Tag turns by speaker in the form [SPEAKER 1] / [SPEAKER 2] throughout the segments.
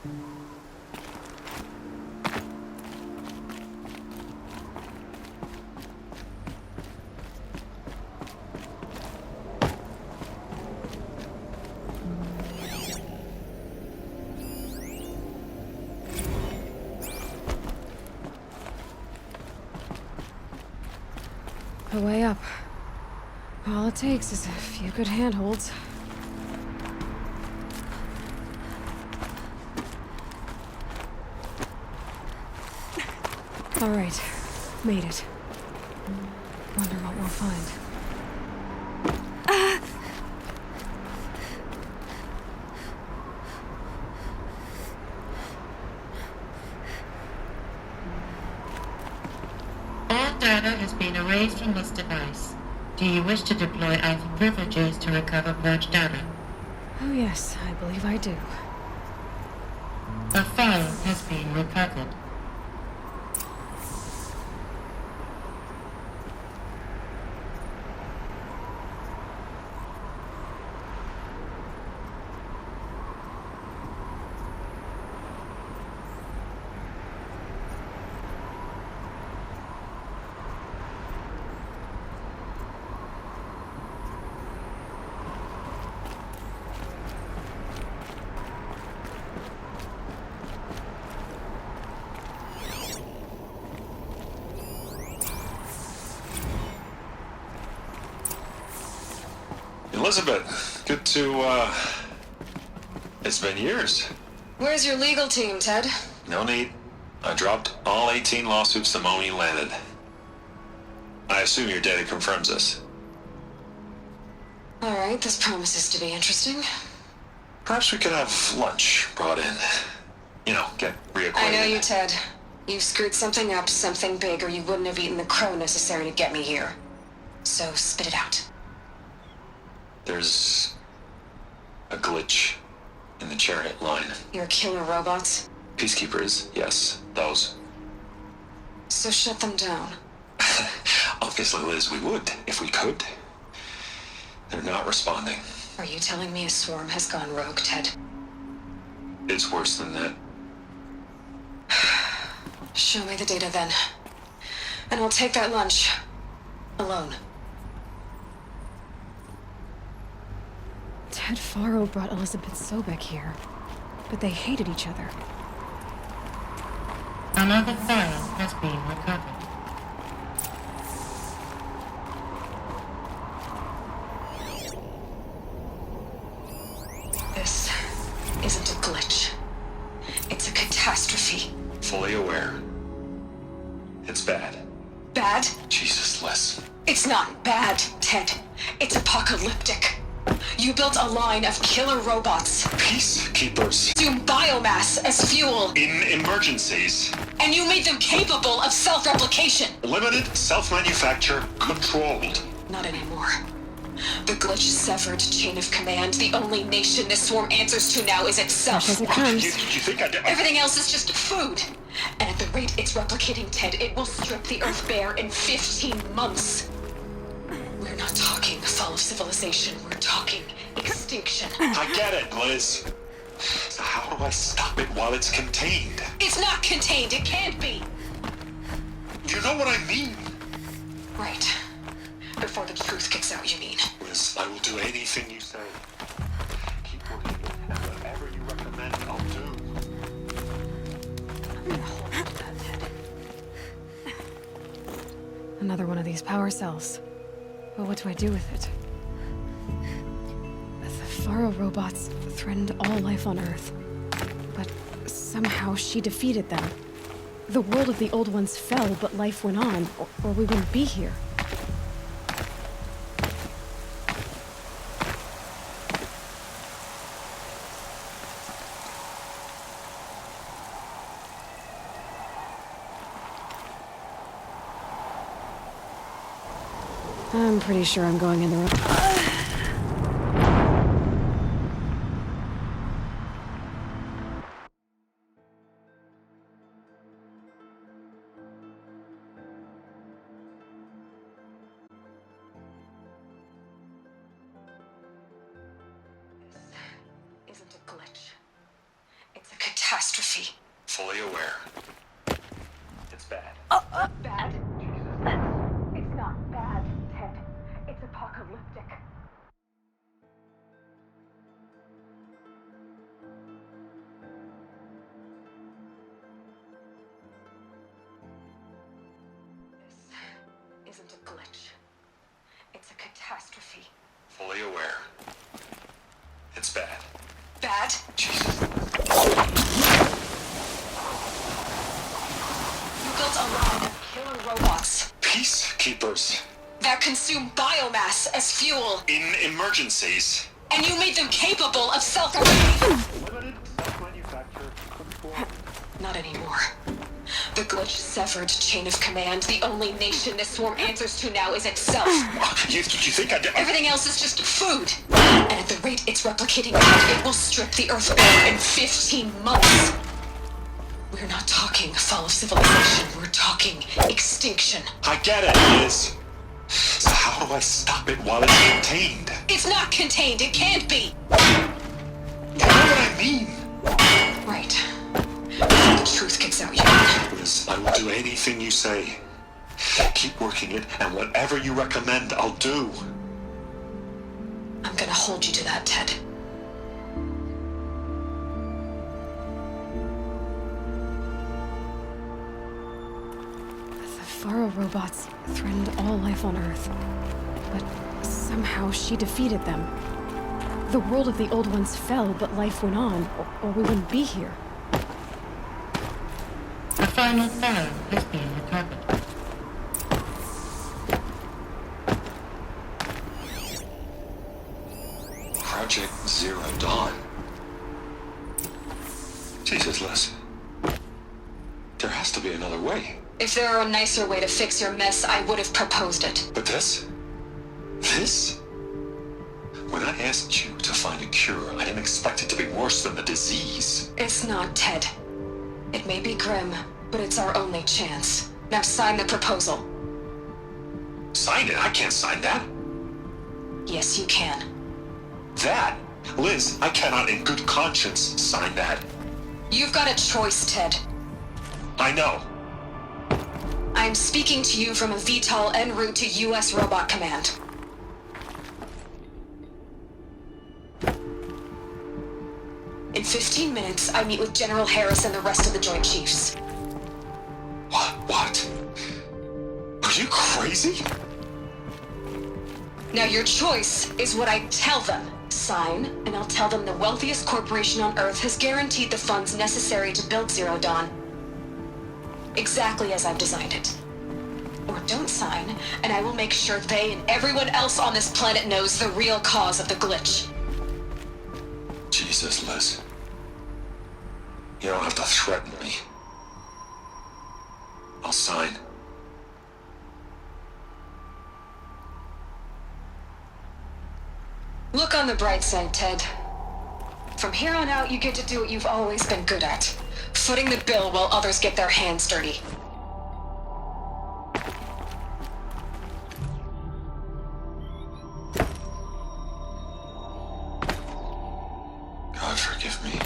[SPEAKER 1] The way up. All it takes is a few good handholds. All right, made it. Wonder what we'll find.
[SPEAKER 2] All data has been erased from this device. Do you wish to deploy Alpha privileges to recover purged data?
[SPEAKER 1] Oh yes, I believe I do.
[SPEAKER 2] A file has been recovered.
[SPEAKER 3] Elizabeth, good to, it's been years.
[SPEAKER 1] Where's your legal team, Ted?
[SPEAKER 3] No need. I dropped all 18 lawsuits the moment you landed. I assume your data confirms this.
[SPEAKER 1] All right, this promises to be interesting.
[SPEAKER 3] Perhaps we could have lunch brought in. You know, get reacquainted.
[SPEAKER 1] I know you, Ted. You've screwed something up, something big, or you wouldn't have eaten the crow necessary to get me here. So spit it out.
[SPEAKER 3] There's a glitch in the chariot line.
[SPEAKER 1] Your killer robots?
[SPEAKER 3] Peacekeepers, yes, those.
[SPEAKER 1] So shut them down.
[SPEAKER 3] Obviously, Liz, we would, if we could. They're not responding.
[SPEAKER 1] Are you telling me a swarm has gone rogue, Ted?
[SPEAKER 3] It's worse than that.
[SPEAKER 1] Show me the data then. And I'll take that lunch. Alone. Ted Faro brought Elizabeth Sobek here, but they hated each other.
[SPEAKER 2] Another file has been recovered.
[SPEAKER 1] This isn't a glitch. It's a catastrophe.
[SPEAKER 3] Fully aware. It's bad.
[SPEAKER 1] Bad?
[SPEAKER 3] Jesus, Liz.
[SPEAKER 1] It's not bad, Ted. It's apocalyptic. You built a line of killer robots.
[SPEAKER 3] Peacekeepers.
[SPEAKER 1] Consume biomass as fuel.
[SPEAKER 3] In emergencies.
[SPEAKER 1] And you made them capable of self-replication.
[SPEAKER 3] Limited, self-manufacture, controlled.
[SPEAKER 1] Not anymore. The glitch severed chain of command. The only nation this swarm answers to now is itself.
[SPEAKER 3] You think I did?
[SPEAKER 1] Everything else is just food. And at the rate it's replicating, Ted, it will strip the Earth bare in 15 months. We're not talking fall of civilization. We're talking extinction.
[SPEAKER 3] I get it, Liz. So how do I stop it while it's contained?
[SPEAKER 1] It's not contained. It can't be.
[SPEAKER 3] You know what I mean?
[SPEAKER 1] Right. Before the truth gets out, you mean?
[SPEAKER 3] Liz, I will do anything you say. Keep working, and whatever you recommend, I'll do.
[SPEAKER 1] I'm gonna hold on to that, Ted. Another one of these power cells. But what do I do with it? The Faro robots threatened all life on Earth. But somehow she defeated them. The world of the old ones fell, but life went on, or we wouldn't be here. I'm pretty sure I'm going in the wrong... This isn't a glitch. It's a catastrophe.
[SPEAKER 3] Fully aware. It's bad.
[SPEAKER 1] Bad? It's not bad, Ted. It's apocalyptic. This isn't a glitch. It's a catastrophe.
[SPEAKER 3] Fully aware. It's bad.
[SPEAKER 1] Bad?
[SPEAKER 3] Jesus.
[SPEAKER 1] You built a line of killer robots
[SPEAKER 3] Peacekeepers.
[SPEAKER 1] that consume biomass as fuel,
[SPEAKER 3] In emergencies.
[SPEAKER 1] and you made them capable of self-relief.
[SPEAKER 3] Limited self-manufacture control.
[SPEAKER 1] Not anymore. The glitch severed chain of command. The only nation this swarm answers to now is itself.
[SPEAKER 3] You think I did?
[SPEAKER 1] Everything else is just food. And at the rate it's replicating that, it will strip the Earth bare in 15 months. We're not talking fall of civilization. We're talking extinction.
[SPEAKER 3] I get it, Liz. So how do I stop it while it's contained?
[SPEAKER 1] It's not contained. It can't be.
[SPEAKER 3] You know what I mean?
[SPEAKER 1] Right. Before the truth gets out, you mean?
[SPEAKER 3] Liz, I will do anything you say. Keep working it, and whatever you recommend, I'll do.
[SPEAKER 1] I'm gonna hold you to that, Ted.
[SPEAKER 4] The Faro robots threatened all life on Earth, but somehow she defeated them. The world of the old ones fell, but life went on, or we wouldn't be here.
[SPEAKER 2] The final file has been recovered.
[SPEAKER 3] Project Zero Dawn. Jesus, Liz. There has to be another way.
[SPEAKER 1] If there were a nicer way to fix your mess, I would have proposed it.
[SPEAKER 3] But this? This? When I asked you to find a cure, I didn't expect it to be worse than the disease.
[SPEAKER 1] It's not, Ted. It may be grim, but it's our only chance. Now sign the proposal.
[SPEAKER 3] Sign it? I can't sign that.
[SPEAKER 1] Yes, you can.
[SPEAKER 3] That? Liz, I cannot in good conscience sign that.
[SPEAKER 1] You've got a choice, Ted.
[SPEAKER 3] I know.
[SPEAKER 1] I'm speaking to you from a VTOL en route to U.S. Robot Command. In 15 minutes, I meet with General Harris and the rest of the Joint Chiefs.
[SPEAKER 3] What? Are you crazy?
[SPEAKER 1] Now your choice is what I tell them. Sign, and I'll tell them the wealthiest corporation on Earth has guaranteed the funds necessary to build Zero Dawn. Exactly as I've designed it. Or don't sign, and I will make sure they and everyone else on this planet knows the real cause of the glitch.
[SPEAKER 3] Jesus, Liz. You don't have to threaten me. I'll sign.
[SPEAKER 1] Look on the bright side, Ted. From here on out, you get to do what you've always been good at. Footing the bill while others get their hands dirty.
[SPEAKER 3] God forgive me.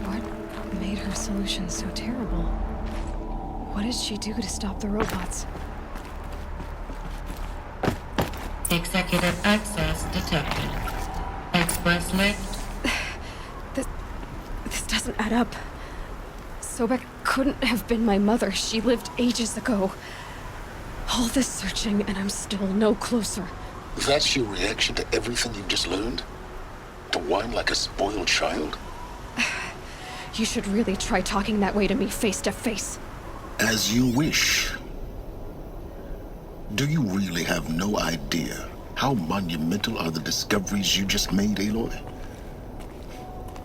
[SPEAKER 4] What made her solution so terrible? What did she do to stop the robots?
[SPEAKER 2] Executive access detected. Express lift.
[SPEAKER 4] This doesn't add up. Sobek couldn't have been my mother. She lived ages ago. All this searching, and I'm still no closer.
[SPEAKER 5] That's your reaction to everything you've just learned? To whine like a spoiled child?
[SPEAKER 4] You should really try talking that way to me face to face.
[SPEAKER 5] As you wish. Do you really have no idea how monumental are the discoveries you just made, Aloy?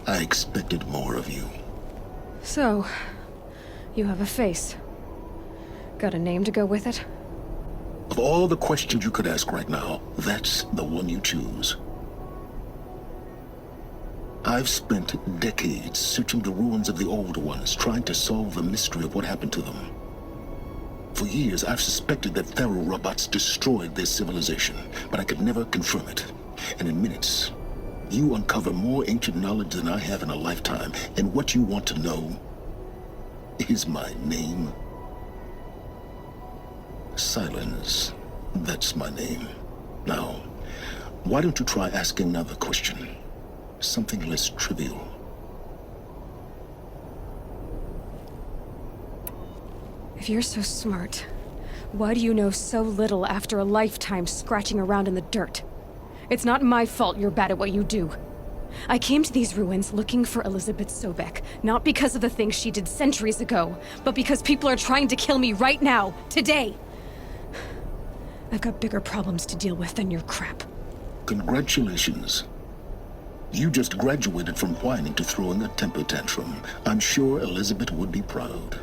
[SPEAKER 5] I expected more of you.
[SPEAKER 4] So, you have a face. Got a name to go with it?
[SPEAKER 5] Of all the questions you could ask right now, that's the one you choose. I've spent decades searching the ruins of the old ones, trying to solve the mystery of what happened to them. For years, I've suspected that feral robots destroyed their civilization, but I could never confirm it. And in minutes, you uncover more ancient knowledge than I have in a lifetime. And what you want to know is my name. Silence. That's my name. Now, why don't you try asking another question? Something less trivial.
[SPEAKER 4] If you're so smart, why do you know so little after a lifetime scratching around in the dirt? It's not my fault you're bad at what you do. I came to these ruins looking for Elizabeth Sobek, not because of the things she did centuries ago, but because people are trying to kill me right now, today. I've got bigger problems to deal with than your crap.
[SPEAKER 5] Congratulations. You just graduated from whining to throwing a temper tantrum. I'm sure Elizabeth would be proud.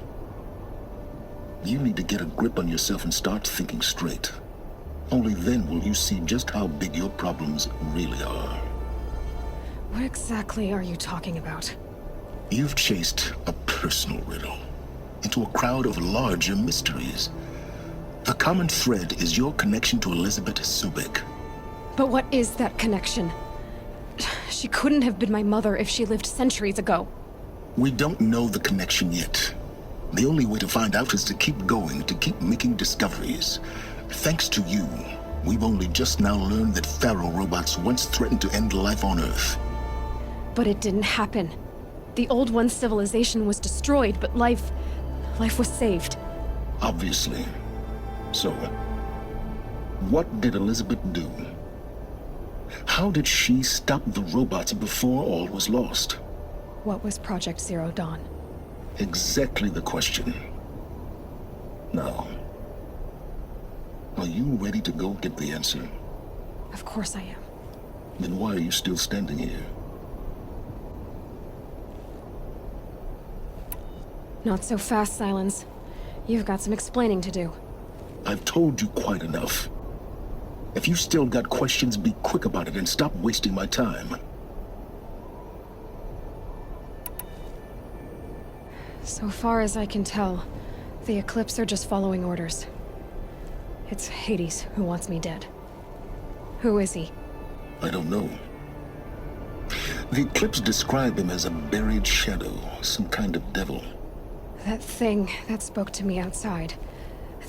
[SPEAKER 5] You need to get a grip on yourself and start thinking straight. Only then will you see just how big your problems really are.
[SPEAKER 4] What exactly are you talking about?
[SPEAKER 5] You've chased a personal riddle into a crowd of larger mysteries. The common thread is your connection to Elizabeth Sobek.
[SPEAKER 4] But what is that connection? She couldn't have been my mother if she lived centuries ago.
[SPEAKER 5] We don't know the connection yet. The only way to find out is to keep going, to keep making discoveries. Thanks to you, we've only just now learned that feral robots once threatened to end life on Earth.
[SPEAKER 4] But it didn't happen. The Old One's civilization was destroyed, but life was saved.
[SPEAKER 5] Obviously. So, what did Elizabeth do? How did she stop the robots before all was lost?
[SPEAKER 4] What was Project Zero Dawn?
[SPEAKER 5] Exactly the question. Now, are you ready to go get the answer?
[SPEAKER 4] Of course I am.
[SPEAKER 5] Then why are you still standing here?
[SPEAKER 4] Not so fast, Silence. You've got some explaining to do.
[SPEAKER 5] I've told you quite enough. If you still got questions, be quick about it and stop wasting my time.
[SPEAKER 4] So far as I can tell, the Eclipse are just following orders. It's Hades who wants me dead. Who is he?
[SPEAKER 5] I don't know. The Eclipse describe him as a buried shadow, some kind of devil.
[SPEAKER 4] That thing that spoke to me outside,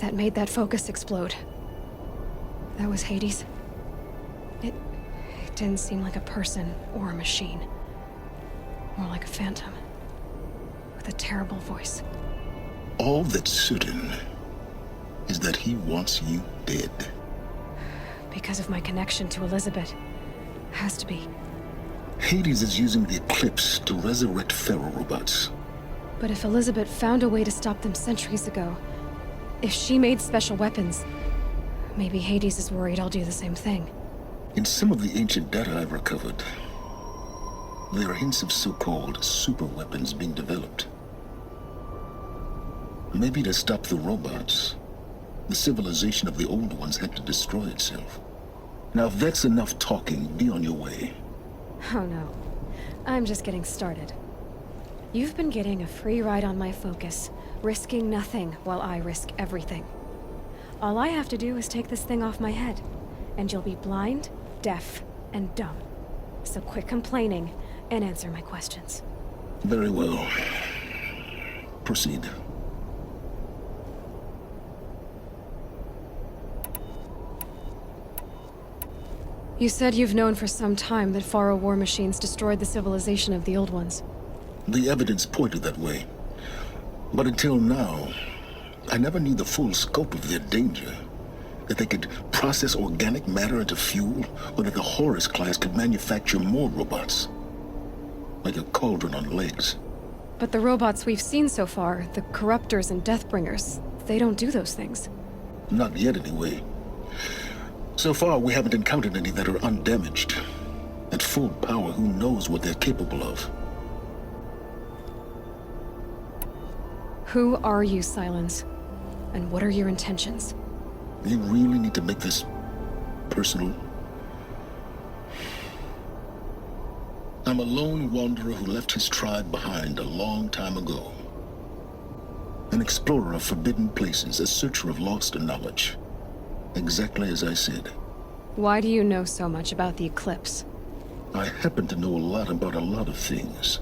[SPEAKER 4] that made that focus explode. That was Hades? It didn't seem like a person or a machine. More like a phantom. With a terrible voice.
[SPEAKER 5] All that's certain is that he wants you dead.
[SPEAKER 4] Because of my connection to Elizabeth. Has to be.
[SPEAKER 5] Hades is using the Eclipse to resurrect feral robots.
[SPEAKER 4] But if Elizabeth found a way to stop them centuries ago, if she made special weapons, maybe Hades is worried I'll do the same thing.
[SPEAKER 5] In some of the ancient data I've recovered, there are hints of so-called super weapons being developed. Maybe to stop the robots, the civilization of the old ones had to destroy itself. Now, if that's enough talking, be on your way.
[SPEAKER 4] Oh no. I'm just getting started. You've been getting a free ride on my focus, risking nothing while I risk everything. All I have to do is take this thing off my head, and you'll be blind, deaf, and dumb. So quit complaining and answer my questions.
[SPEAKER 5] Very well. Proceed.
[SPEAKER 4] You said you've known for some time that Faro war machines destroyed the civilization of the old ones.
[SPEAKER 5] The evidence pointed that way. But until now, I never knew the full scope of their danger. That they could process organic matter into fuel, or that the Horus class could manufacture more robots. Like a cauldron on legs.
[SPEAKER 4] But the robots we've seen so far, the Corruptors and Deathbringers, they don't do those things.
[SPEAKER 5] Not yet, anyway. So far, we haven't encountered any that are undamaged. At full power, who knows what they're capable of?
[SPEAKER 4] Who are you, Silence? And what are your intentions?
[SPEAKER 5] You really need to make this personal? I'm a lone wanderer who left his tribe behind a long time ago. An explorer of forbidden places, a searcher of lost knowledge. Exactly as I said.
[SPEAKER 4] Why do you know so much about the eclipse?
[SPEAKER 5] I happen to know a lot about a lot of things.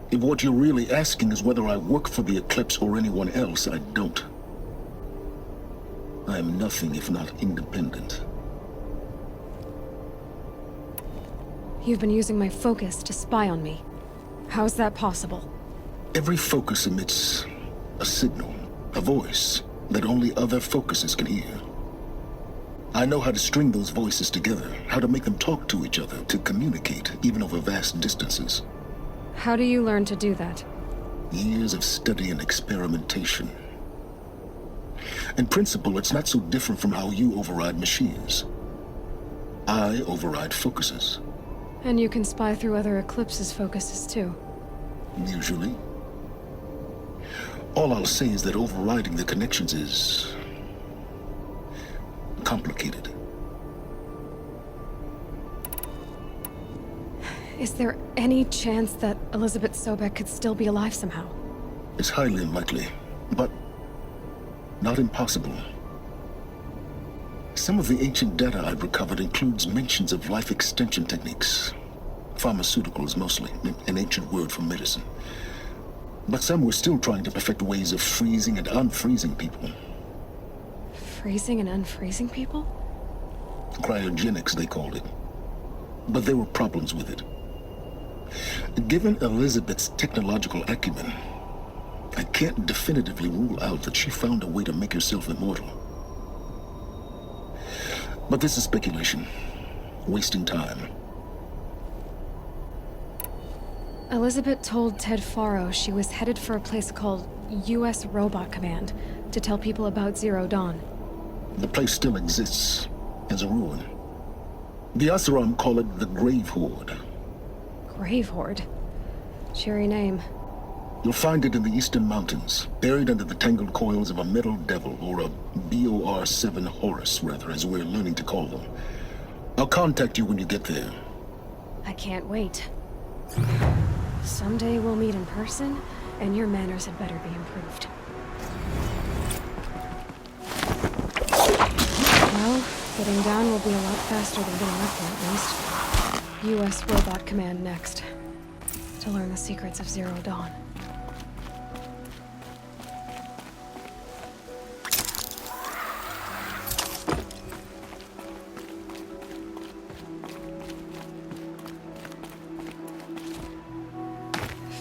[SPEAKER 5] If what you're really asking is whether I work for the Eclipse or anyone else, I don't. I am nothing if not independent.
[SPEAKER 4] You've been using my focus to spy on me. How's that possible?
[SPEAKER 5] Every focus emits a signal, a voice that only other focuses can hear. I know how to string those voices together, how to make them talk to each other, to communicate, even over vast distances.
[SPEAKER 4] How do you learn to do that?
[SPEAKER 5] Years of study and experimentation. In principle, it's not so different from how you override machines. I override focuses.
[SPEAKER 4] And you can spy through other Eclipse's focuses too.
[SPEAKER 5] Usually. All I'll say is that overriding the connections is complicated.
[SPEAKER 4] Is there any chance that Elizabeth Sobek could still be alive somehow?
[SPEAKER 5] It's highly unlikely, but not impossible. Some of the ancient data I've recovered includes mentions of life extension techniques. Pharmaceuticals, mostly, an ancient word for medicine. But some were still trying to perfect ways of freezing and unfreezing people.
[SPEAKER 4] Freezing and unfreezing people?
[SPEAKER 5] Cryogenics, they called it. But there were problems with it. Given Elizabeth's technological acumen, I can't definitively rule out that she found a way to make herself immortal. But this is speculation. Wasting time.
[SPEAKER 4] Elizabeth told Ted Faro she was headed for a place called U.S. Robot Command to tell people about Zero Dawn.
[SPEAKER 5] The place still exists, as a ruin. The Asaram call it the Grave Horde.
[SPEAKER 4] Grave Horde? Cheery name.
[SPEAKER 5] You'll find it in the Eastern Mountains, buried under the tangled coils of a metal devil, or a BOR-7 Horus, rather, as we're learning to call them. I'll contact you when you get there.
[SPEAKER 4] I can't wait. Someday we'll meet in person, and your manners had better be improved. Well, getting down will be a lot faster than getting up here, at least. U.S. Robot Command next. To learn the secrets of Zero Dawn.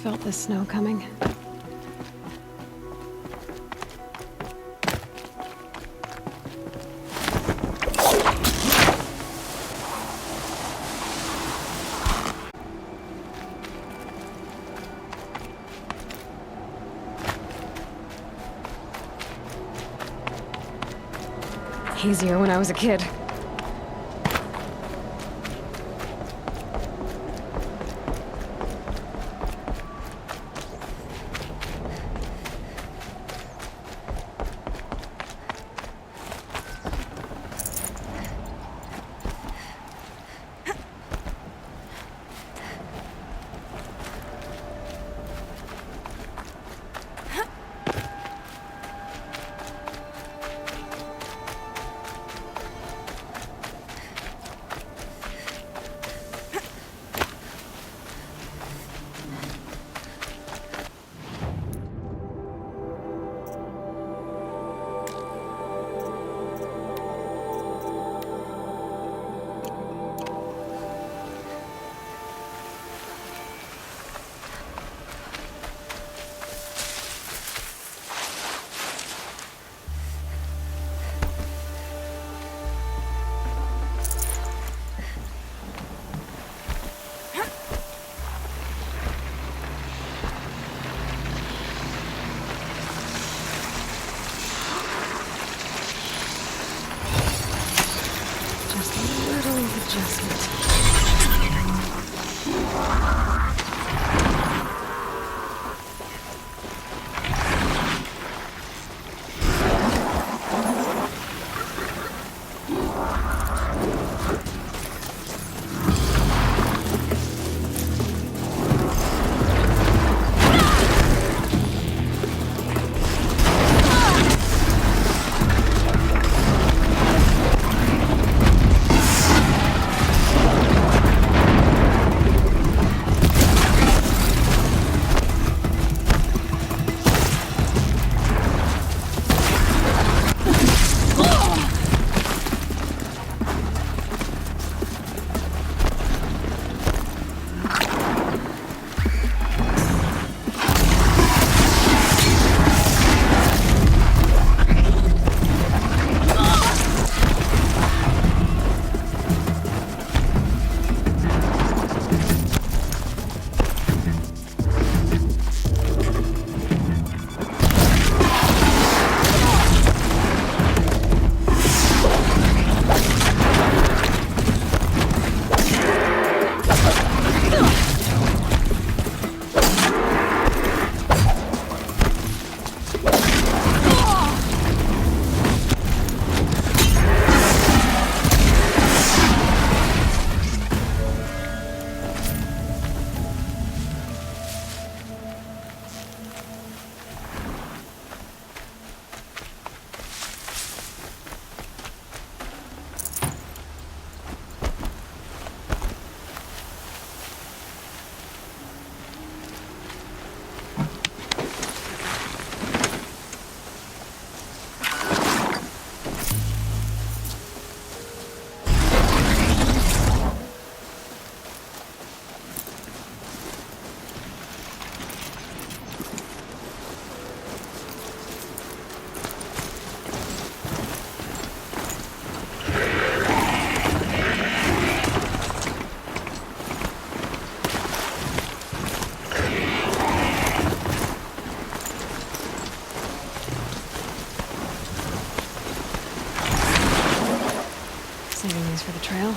[SPEAKER 4] Felt the snow coming. Easier when I was a kid. plans for the trail?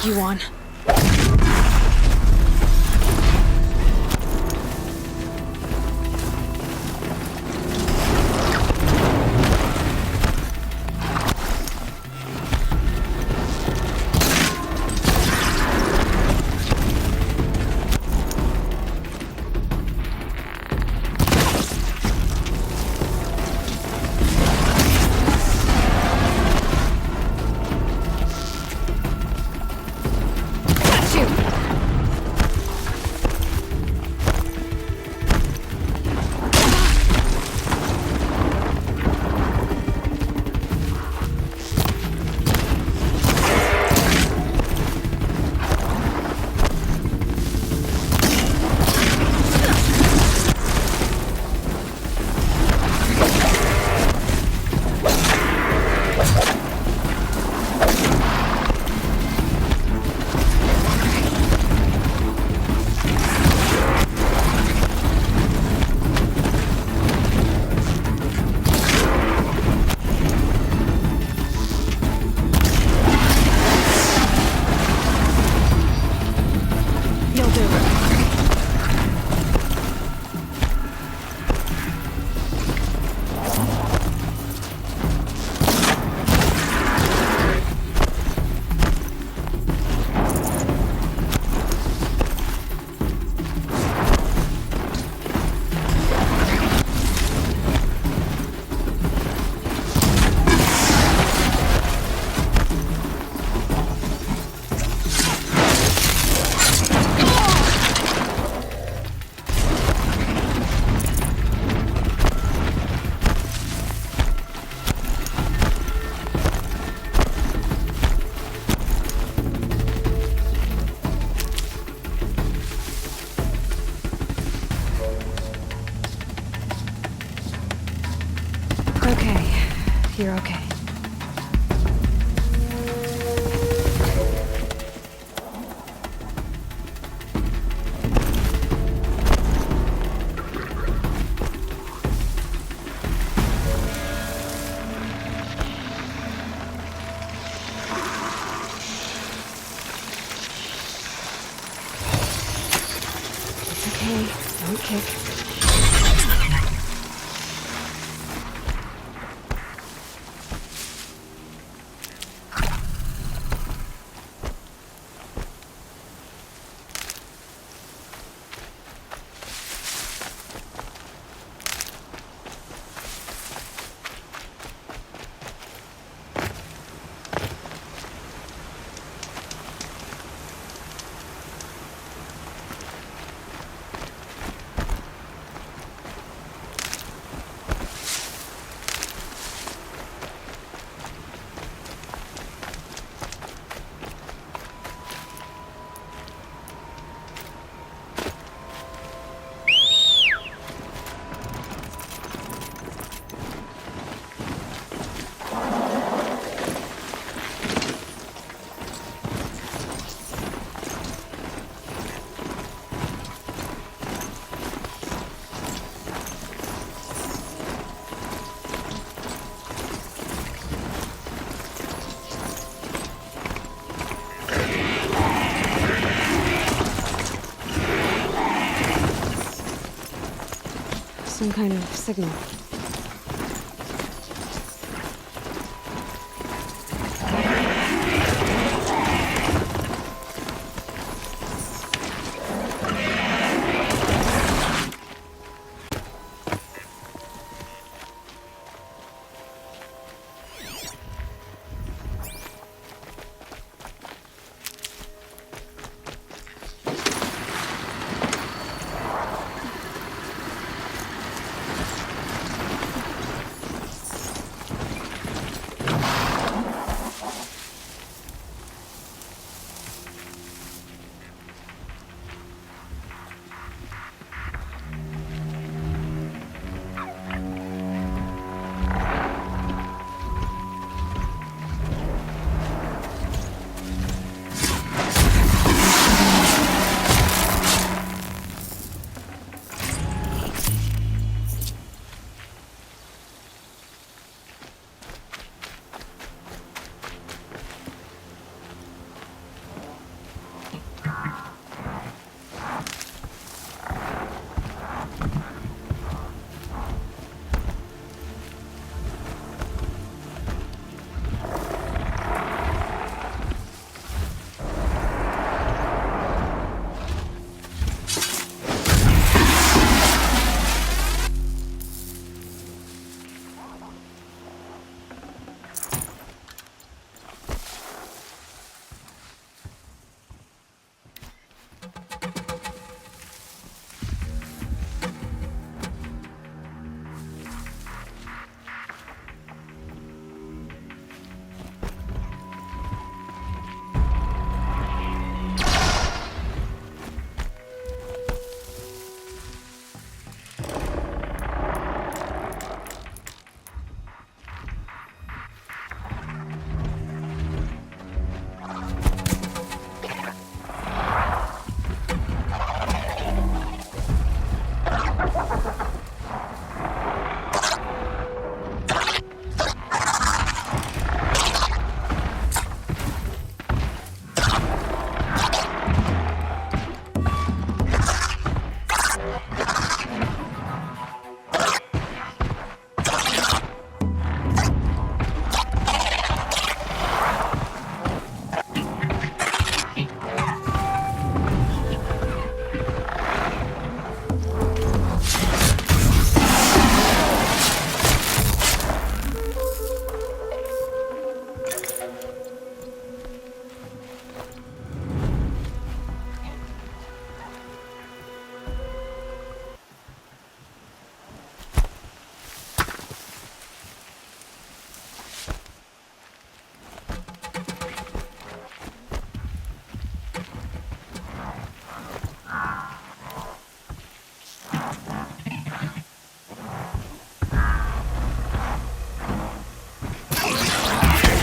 [SPEAKER 4] You on. You're okay. It's okay. Don't kick. kind of signal?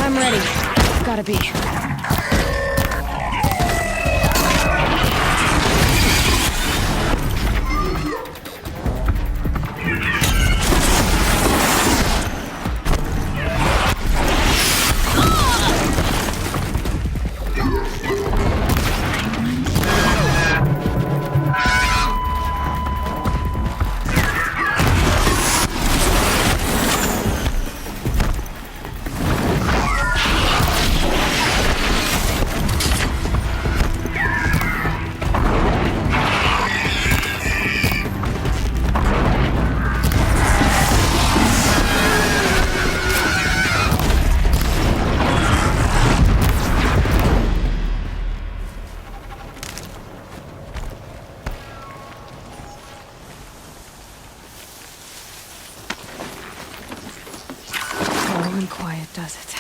[SPEAKER 4] I'm ready. Gotta be. Calm and quiet does it.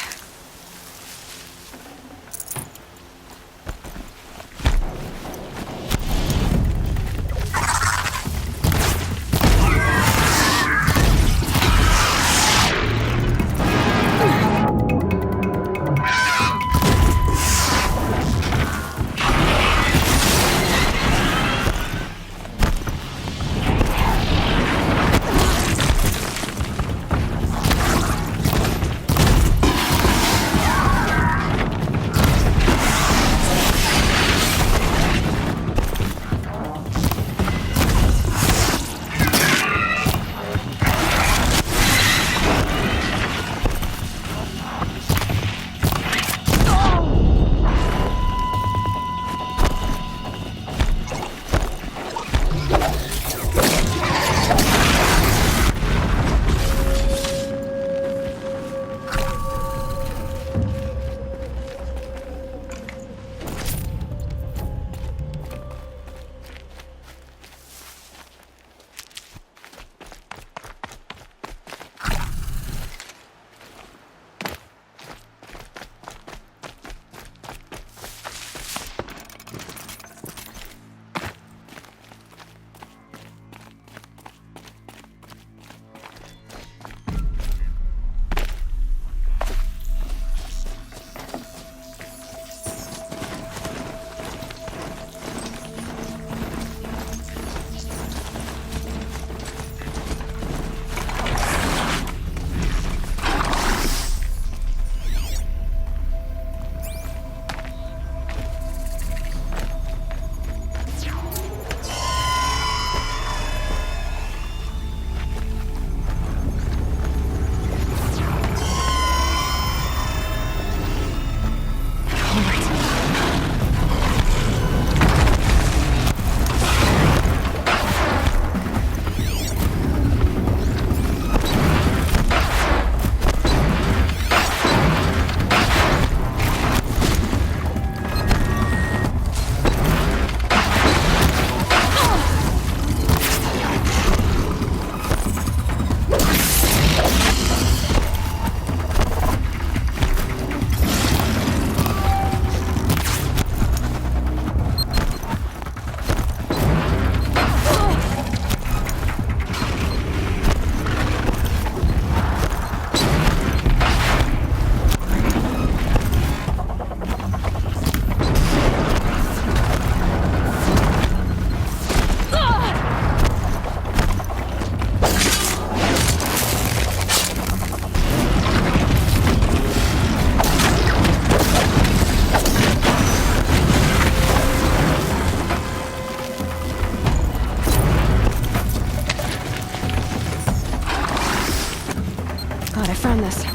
[SPEAKER 4] God, I found this.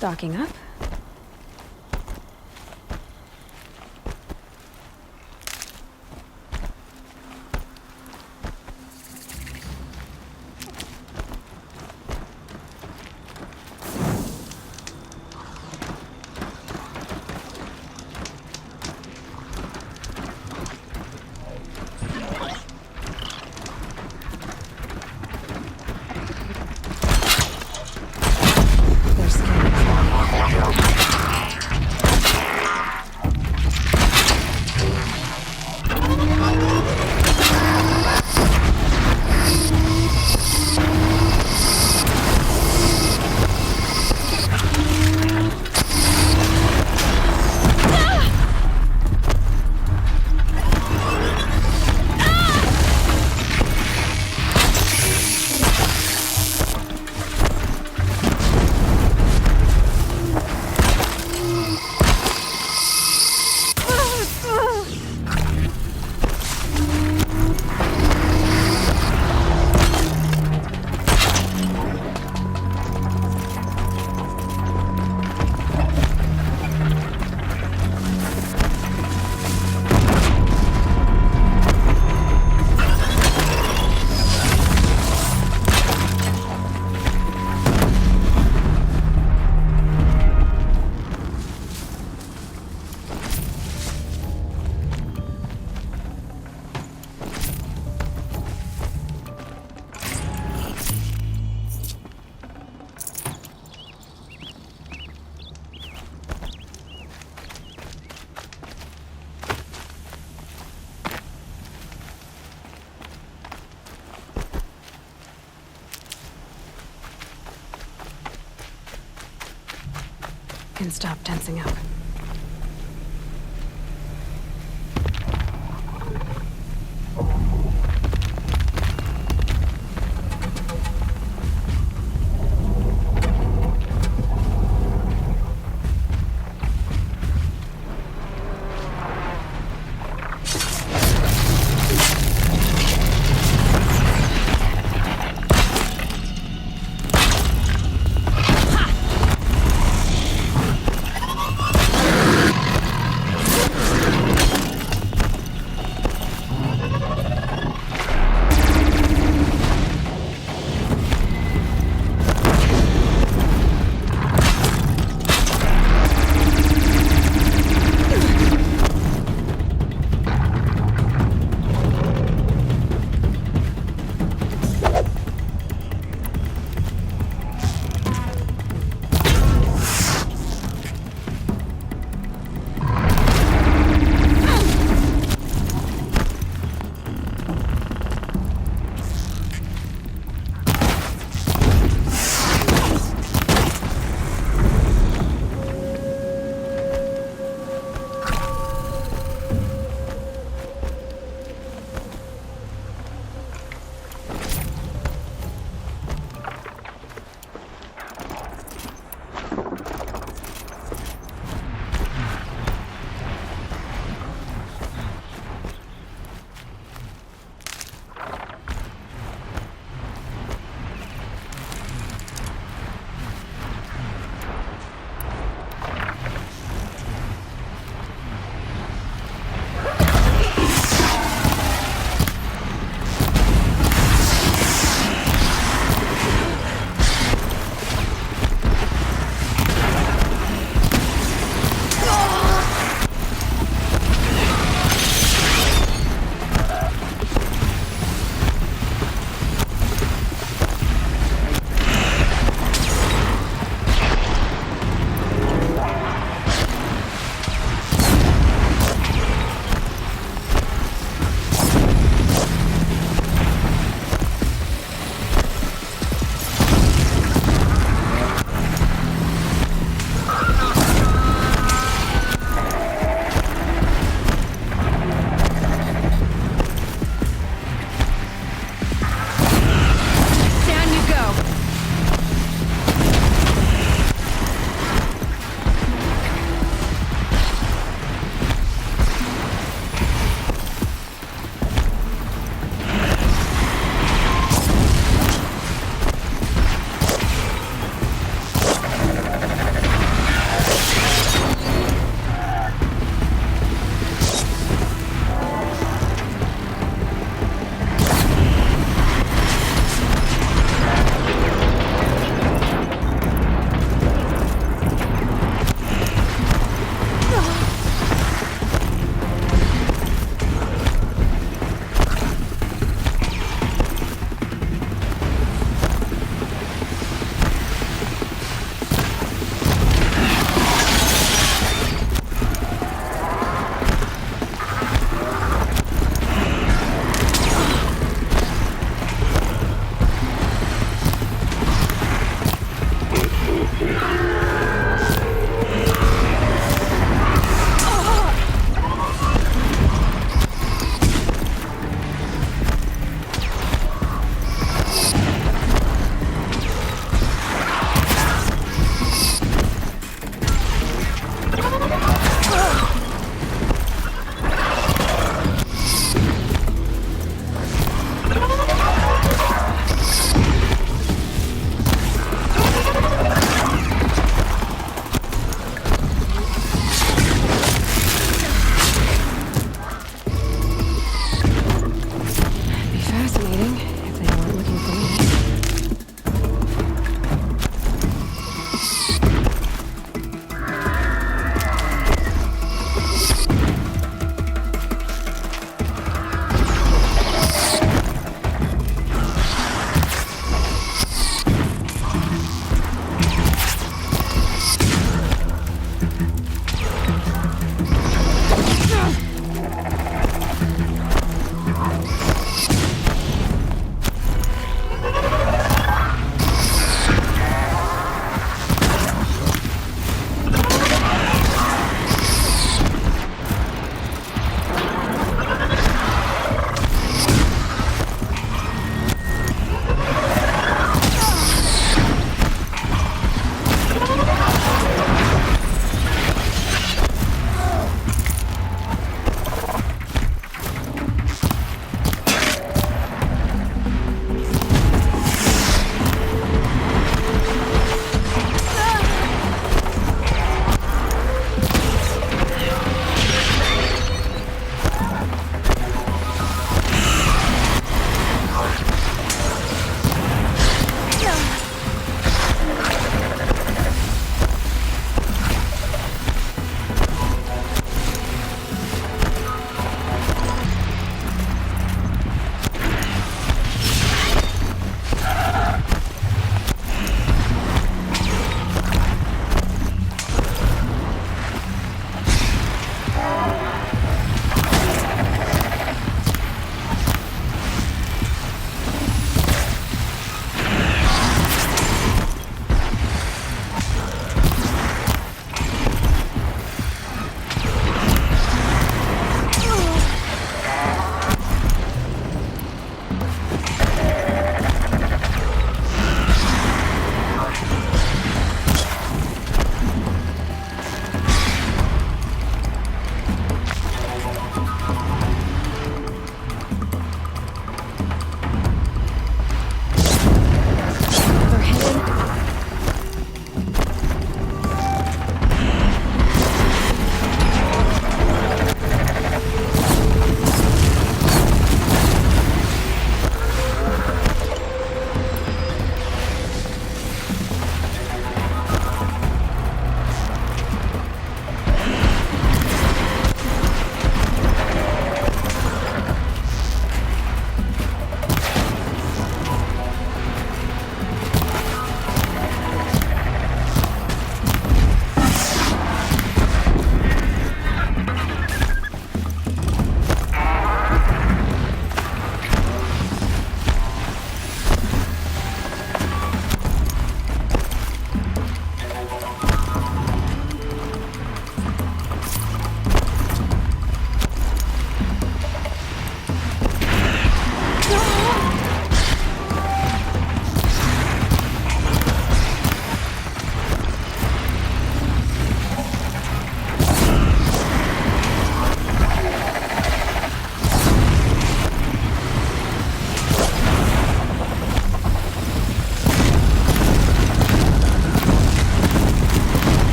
[SPEAKER 4] Stocking up. They're scanning. Can stop tensing up.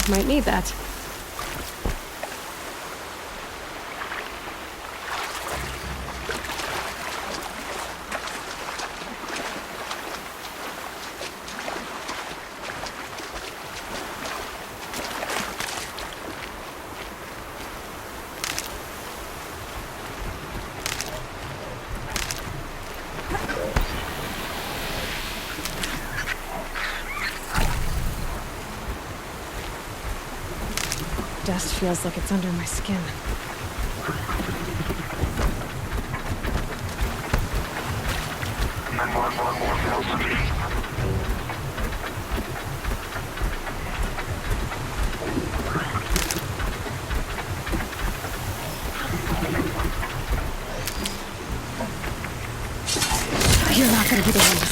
[SPEAKER 4] Might need that. Dust feels like it's under my skin. You're not gonna be the one